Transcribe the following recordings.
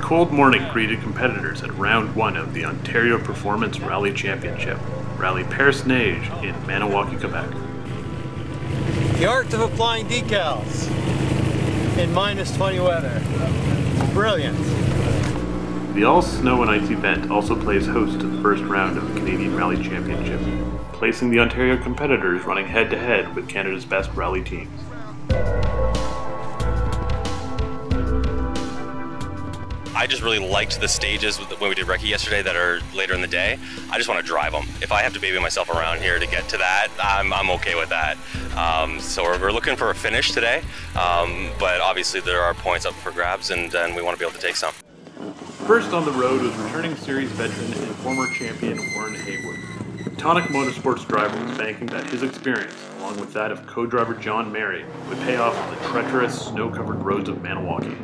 cold morning greeted competitors at round 1 of the Ontario Performance Rally Championship, Rallye Perce Neige in Maniwaki, Quebec. The art of applying decals in -20 weather. Brilliant. The all-snow and ice event also plays host to the first round of the Canadian Rally Championship, placing the Ontario competitors running head-to-head with Canada's best rally teams. I just really liked the stages when we did recce yesterday that are later in the day. I just want to drive them. If I have to baby myself around here to get to that, I'm okay with that. So we're looking for a finish today, but obviously there are points up for grabs, and we want to be able to take some. First on the road was returning series veteran and former champion Warren Haywood. Tonic Motorsports driver was banking that his experience, along with that of co-driver John Mary, would pay off on the treacherous, snow-covered roads of Maniwaki.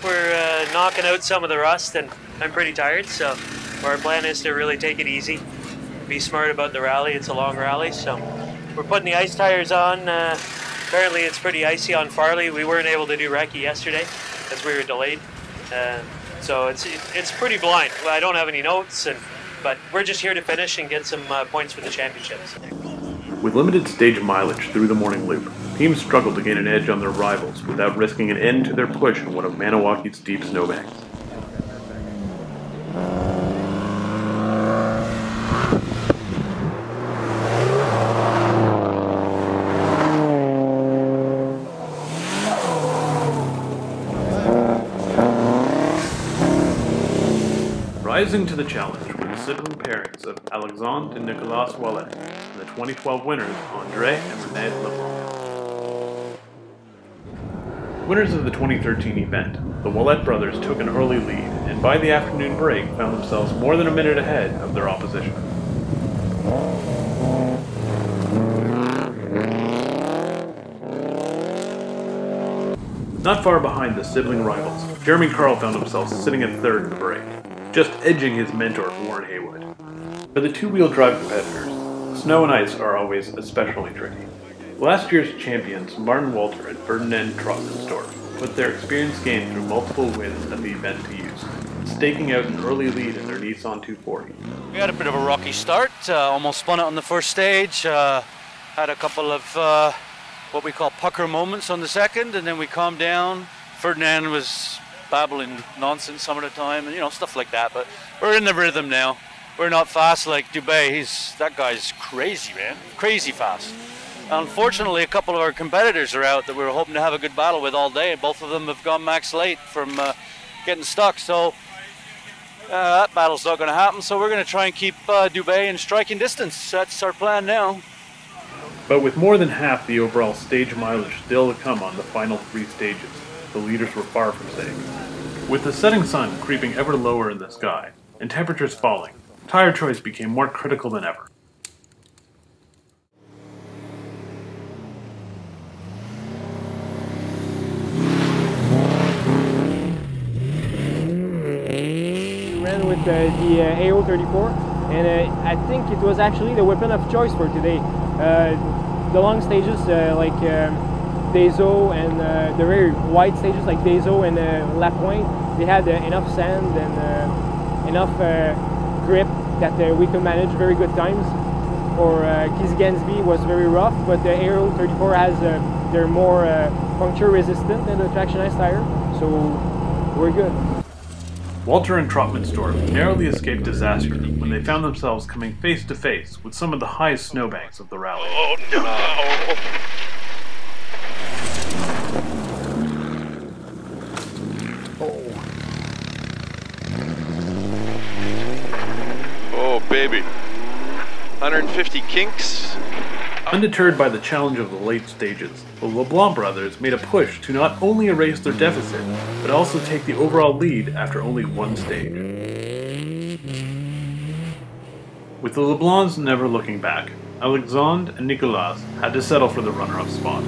We're knocking out some of the rust, and I'm pretty tired, so our plan is to really take it easy, be smart about the rally. It's a long rally, so we're putting the ice tires on. Apparently it's pretty icy on Farley. We weren't able to do recce yesterday as we were delayed, so it's pretty blind. Well, I don't have any notes, but we're just here to finish and get some points for the championships. With limited stage mileage through the morning loop, teams struggled to gain an edge on their rivals without risking an end to their push in one of Maniwaki's deep snowbanks. Rising to the challenge were the sibling pairings of Alexandre and Nicolas OUELLETTE and the 2012 winners André and René LeBlanc. Winners of the 2013 event, the OUELLETTE brothers took an early lead and by the afternoon break found themselves more than a minute ahead of their opposition. Not far behind the sibling rivals, Jeremy Carle found himself sitting in third in the break, just edging his mentor Warren Haywood. For the two-wheel drive competitors, snow and ice are always especially tricky. Last year's champions Martin Walter and Ferdinand Trottmannsdorf put their experience gained through multiple wins at the event to use, staking out an early lead in their Nissan 240. We had a bit of a rocky start, almost spun it on the first stage, had a couple of what we call pucker moments on the second, and then we calmed down. Ferdinand was babbling nonsense some of the time, and stuff like that, but we're in the rhythm now. We're not fast like Dubé. That guy's crazy, man, crazy fast. Unfortunately, a couple of our competitors are out that we were hoping to have a good battle with all day, and both of them have gone max late from getting stuck, so that battle's not going to happen, so we're going to try and keep Dubé in striking distance. That's our plan now. But with more than half the overall stage mileage still to come on the final 3 stages, the leaders were far from safe. With the setting sun creeping ever lower in the sky, and temperatures falling, tire choice became more critical than ever. We ran with the AO34, and I think it was actually the weapon of choice for today. The long stages like Dezo and the very wide stages like Dezo and La Pointe, they had enough sand and enough grip that we could manage very good times. For Kizgansby was very rough, but the Aero 34 has they're more puncture resistant than the Traction Ice tire, so we're good. Walter and Trottmannsdorf narrowly escaped disaster when they found themselves coming face to face with some of the highest snowbanks of the rally. Oh no! Oh baby, 150 kinks. Undeterred by the challenge of the late stages, the LeBlanc brothers made a push to not only erase their deficit, but also take the overall lead after only 1 stage. With the LeBlancs never looking back, Alexandre and Nicolas had to settle for the runner-up spot.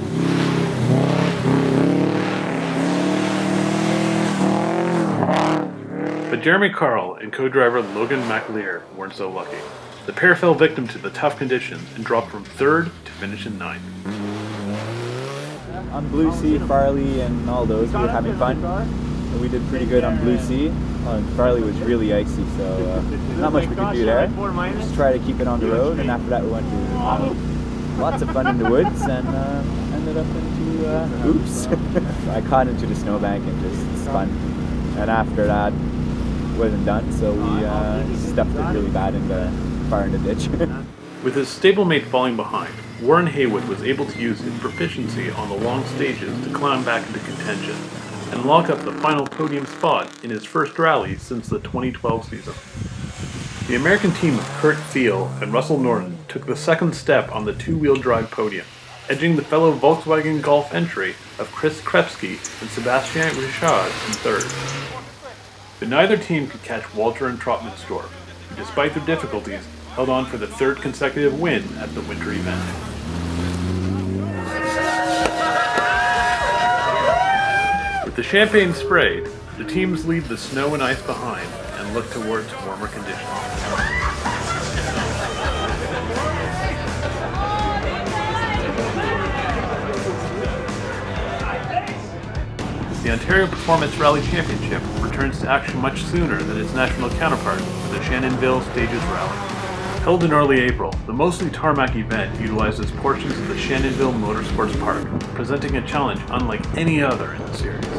But Jeremy Carle and co-driver Logan McAleer weren't so lucky. The pair fell victim to the tough conditions and dropped from 3rd to finish in 9th. On Blue Sea, Farley, and all those, we were having fun. We did pretty good on Blue Sea. Farley was really icy, so not much we could do there. Just try to keep it on the road, and after that we went to lots of fun in the woods, and ended up into oops. I caught into the snowbank and just spun, and after that wasn't done, so we stuffed it really bad in the far in the ditch. With his stablemate falling behind, Warren Haywood was able to use his proficiency on the long stages to climb back into contention and lock up the final podium spot in his first rally since the 2012 season. The American team of Kurt Thiel and Russell Norton took the second step on the two-wheel drive podium, edging the fellow Volkswagen Golf entry of Chris Krepsky and Sebastien Richard in third. But neither team could catch Walter and Trotmansdorf, who despite their difficulties held on for the third consecutive win at the winter event. With the champagne sprayed, the teams leave the snow and ice behind and look towards warmer conditions. The Ontario Performance Rally Championship returns to action much sooner than its national counterpart with the Shannonville Stages Rally. Held in early April, the mostly tarmac event utilizes portions of the Shannonville Motorsports Park, presenting a challenge unlike any other in the series.